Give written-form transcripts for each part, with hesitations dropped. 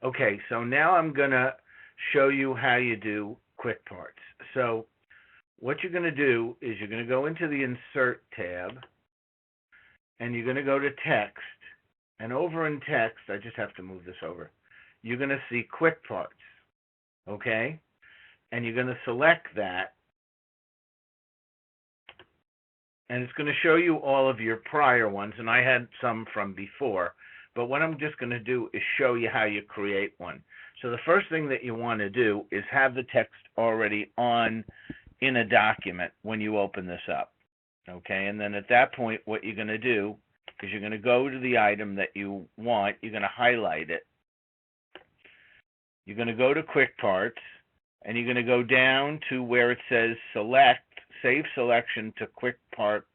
Okay, so now I'm going to show you how you do quick parts. So what you're going to do is you're going to go into the Insert tab, and you're going to go to Text. And over in Text, I just have to move this over. You're going to see Quick Parts, okay? And you're going to select that, and it's going to show you all of your prior ones, and I had some from before. But what I'm just going to do is show you how you create one. So the first thing that you want to do is have the text already on in a document when you open this up. Okay, and then at that point, what you're going to do is you're going to go to the item that you want. You're going to highlight it. You're going to go to Quick Parts, and you're going to go down to where it says Select, Save Selection to Quick Parts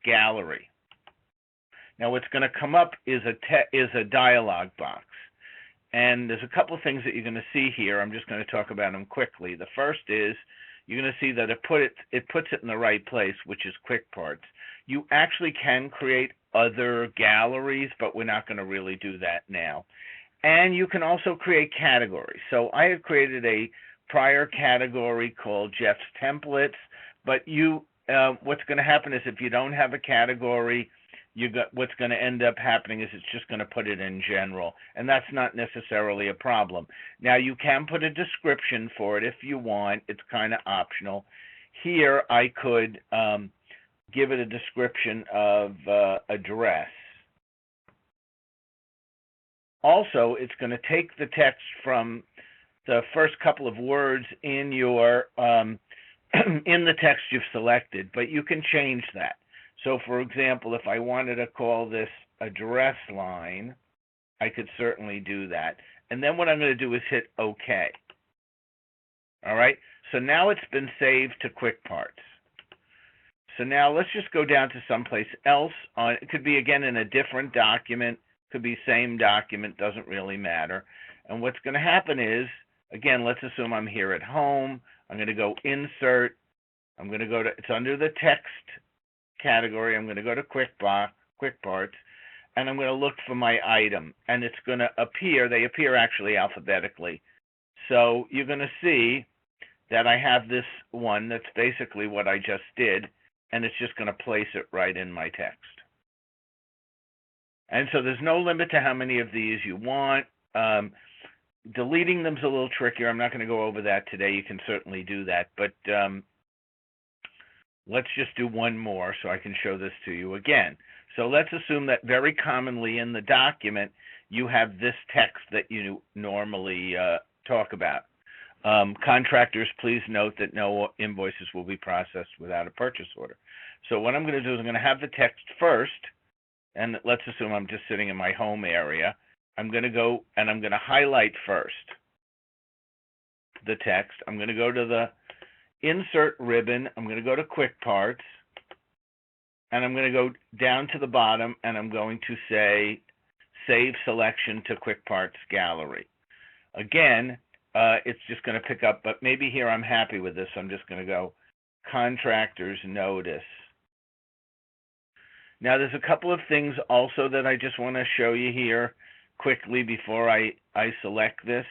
Gallery. Now, what's going to come up is a dialog box. And there's a couple of things that you're going to see here. I'm just going to talk about them quickly. The first is you're going to see that it puts it in the right place, which is Quick Parts. You actually can create other galleries, but we're not going to really do that now. And you can also create categories. So I had created a prior category called Jeff's Templates, but what's going to happen is if you don't have a category, what's going to end up happening is it's just going to put it in general, and that's not necessarily a problem. Now, you can put a description for it if you want. It's kind of optional. Here, I could give it a description of address. Also, it's going to take the text from the first couple of words in your in the text you've selected, but you can change that. So, for example, if I wanted to call this address line, I could certainly do that. And then what I'm going to do is hit OK. All right? So now it's been saved to Quick Parts. So now let's just go down to someplace else. It could be, again, in a different document. Could be same document. Doesn't really matter. And what's going to happen is, again, let's assume I'm here at home. I'm going to go Insert. I'm going to go to, it's under the Text category. I'm going to go to Quick Parts, and I'm going to look for my item, and it's going to appear. They appear actually alphabetically. So you're going to see that I have this one that's basically what I just did, and it's just going to place it right in my text. And so there's no limit to how many of these you want. Deleting them's a little trickier. I'm not going to go over that today. You can certainly do that, but let's just do one more so I can show this to you again. So let's assume that very commonly in the document, you have this text that you normally talk about. Contractors, please note that no invoices will be processed without a purchase order. So what I'm going to do is I'm going to have the text first, and let's assume I'm just sitting in my home area. I'm going to go and I'm going to highlight first the text. I'm going to go to the Insert ribbon. I'm going to go to Quick Parts, and I'm going to go down to the bottom, and I'm going to say Save Selection to Quick Parts Gallery. Again, it's just going to pick up, but maybe here I'm happy with this. So I'm just going to go Contractors Notice. Now, there's a couple of things also that I just want to show you here quickly before I select this.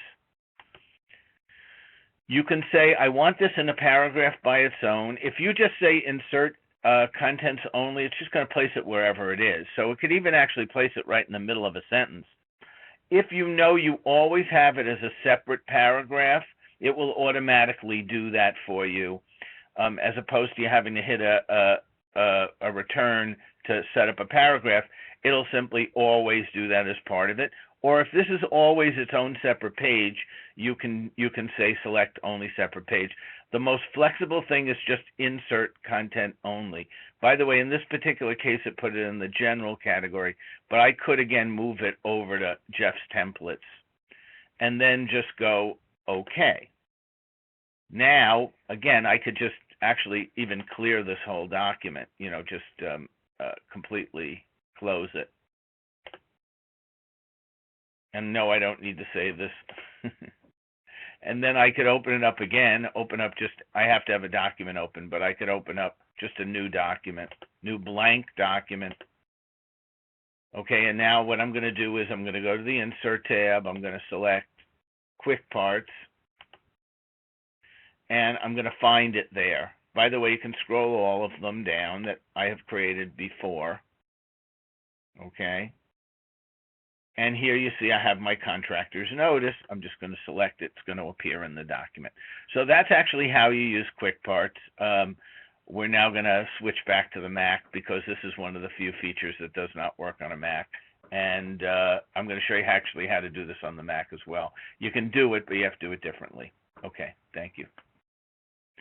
You can say, I want this in a paragraph by its own. If you just say Insert Contents Only, it's just going to place it wherever it is. So it could even actually place it right in the middle of a sentence. If you know you always have it as a separate paragraph, it will automatically do that for you, as opposed to you having to hit a return to set up a paragraph. It'll simply always do that as part of it. Or if this is always its own separate page, you can say Select Only Separate Page. The most flexible thing is just Insert Content Only. By the way, in this particular case, it put it in the General category, but I could, again, move it over to Jeff's Templates and then just go OK. Now, again, I could just actually even clear this whole document, just completely close it. And no, I don't need to save this. And then I could open it up again, I have to have a document open, but I could open up just a new document, new blank document. Okay, and now what I'm going to do is I'm going to go to the Insert tab. I'm going to select Quick Parts, and I'm going to find it there. By the way, you can scroll all of them down that I have created before. Okay. And here you see I have my contractor's notice. I'm just going to select it. It's going to appear in the document. So that's actually how you use Quick Parts. We're now going to switch back to the Mac because this is one of the few features that does not work on a Mac. And I'm going to show you actually how to do this on the Mac as well. You can do it, but you have to do it differently. Okay, thank you.